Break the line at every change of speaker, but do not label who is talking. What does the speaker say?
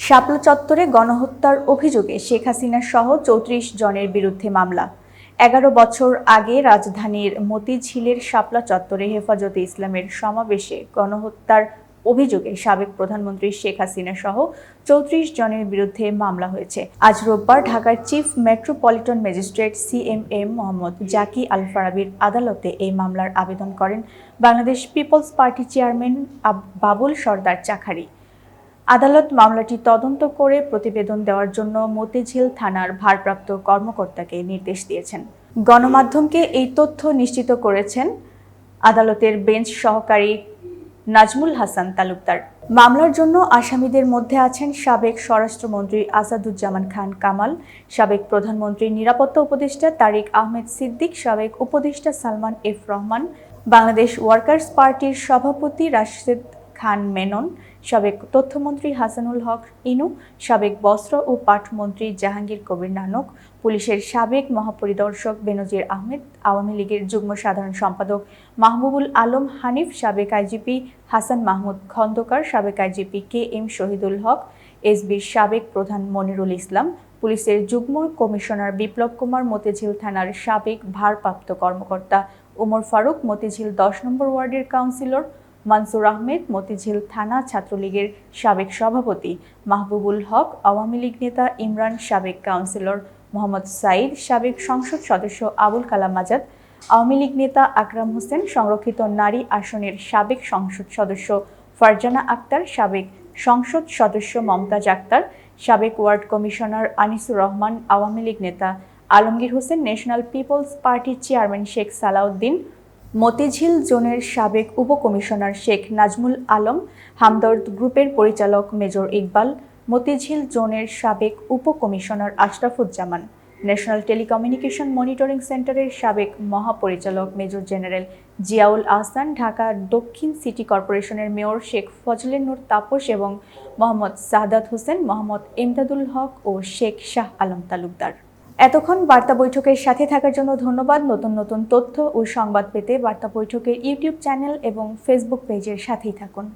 শাপলা চত্বরে গণহত্যার অভিযোগে শেখ হাসিনা সহ ৩৪ জনের বিরুদ্ধে মামলা। ১১ বছর আগে রাজধানীর মতিঝিলের শাপলা চত্বরে হেফাজতে ইসলামের সমাবেশে গণহত্যার অভিযোগে সাবেক প্রধানমন্ত্রী শেখ হাসিনা সহ ৩৪ জনের বিরুদ্ধে মামলা হয়েছে। আজ রোববার ঢাকার chief metropolitan magistrate CMM Mohammad Zaki Al ফারাবীর আদালতে এই মামলার আবেদন করেন Bangladesh people's party chairman Babul Sardar Chakhari. আদালত মামলাটি তদন্ত করে প্রতিবেদন দেওয়ার জন্য মতিঝিল থানার ভারপ্রাপ্ত কর্মকর্তাকে নির্দেশ দিয়েছেন। গণমাধ্যমকে এই তথ্য নিশ্চিত করেছেন আদালতের বেঞ্চ সহকারী নাজমুল হাসান তালুকদার। মামলার জন্য আসামিদের মধ্যে আছেন সাবেক স্বরাষ্ট্রমন্ত্রী আসাদুজ্জামান খান কামাল, সাবেক প্রধানমন্ত্রীর নিরাপত্তা উপদেষ্টা তারিক আহমেদ সিদ্দিক, সাবেক উপদেষ্টা সালমান এফ রহমান, বাংলাদেশ ওয়ার্কার্স পার্টির সভাপতি রাশেদ খান মেনন, সাবেক তথ্যমন্ত্রী হাসানুল হক ইনু, সাবেক বস্ত্র ও পাটমন্ত্রী জাহাঙ্গীর কবির নানক, পুলিশের সাবেক মহাপরিদর্শক বেনজির আহমেদ, আওয়ামী লীগের যুগ্ম সাধারণ সম্পাদক মাহবুবুল আলম হানিফ, সাবেক আইজিপি হাসান মাহমুদ খন্দকার, সাবেক আইজিপি কে এম শহীদুল হক, এসবির সাবেক প্রধান মনিরুল ইসলাম, পুলিশের যুগ্ম কমিশনার বিপ্লব কুমার, মতিঝিল থানার সাবেক ভারপ্রাপ্ত কর্মকর্তা ওমর ফারুক, মতিঝিল ১০ নম্বর ওয়ার্ডের কাউন্সিলর মনসুর আহমেদ, মতিঝিল থানা ছাত্রলীগের সাবেক সভাপতি মাহবুবুল হক, আওয়ামী লীগ নেতা ইমরান, সাবেক কাউন্সিলর মোহাম্মদ সাইদ, সাবেক সংসদ সদস্য আবুল কালাম আজাদ, আওয়ামী লীগ নেতা আকরাম হোসেন, সংরক্ষিত নারী আসনের সাবেক সংসদ সদস্য ফারজানা আক্তার, সাবেক সংসদ সদস্য মমতাজ আক্তার, সাবেক ওয়ার্ড কমিশনার আনিসুর রহমান, আওয়ামী লীগ নেতা আলমগীর হোসেন, ন্যাশনাল পিপলস পার্টির চেয়ারম্যান শেখ সালাউদ্দিন, মতিঝিল জোনের সাবেক উপকমিশনার শেখ নাজমুল আলম, হামদর্দ গ্রুপের পরিচালক মেজর ইকবাল, মতিঝিল জোনের সাবেক উপকমিশনার আশরাফুজ্জামান, ন্যাশনাল টেলিকমিউনিকেশন মনিটরিং সেন্টারের সাবেক মহাপরিচালক মেজর জেনারেল জিয়াউল আহসান, ঢাকা দক্ষিণ সিটি কর্পোরেশনের মেয়র শেখ ফজলে নূর তাপস এবং মোহাম্মদ সাহাদাত হোসেন, মোহাম্মদ ইমদাদুল হক ও শেখ শাহ আলম তালুকদার। এতক্ষণ বার্তা বৈঠকের সাথে থাকার জন্য ধন্যবাদ। নতুন নতুন তথ্য ও সংবাদ পেতে বার্তা বৈঠকের ইউটিউব চ্যানেল এবং ফেসবুক পেজের সাথেই থাকুন।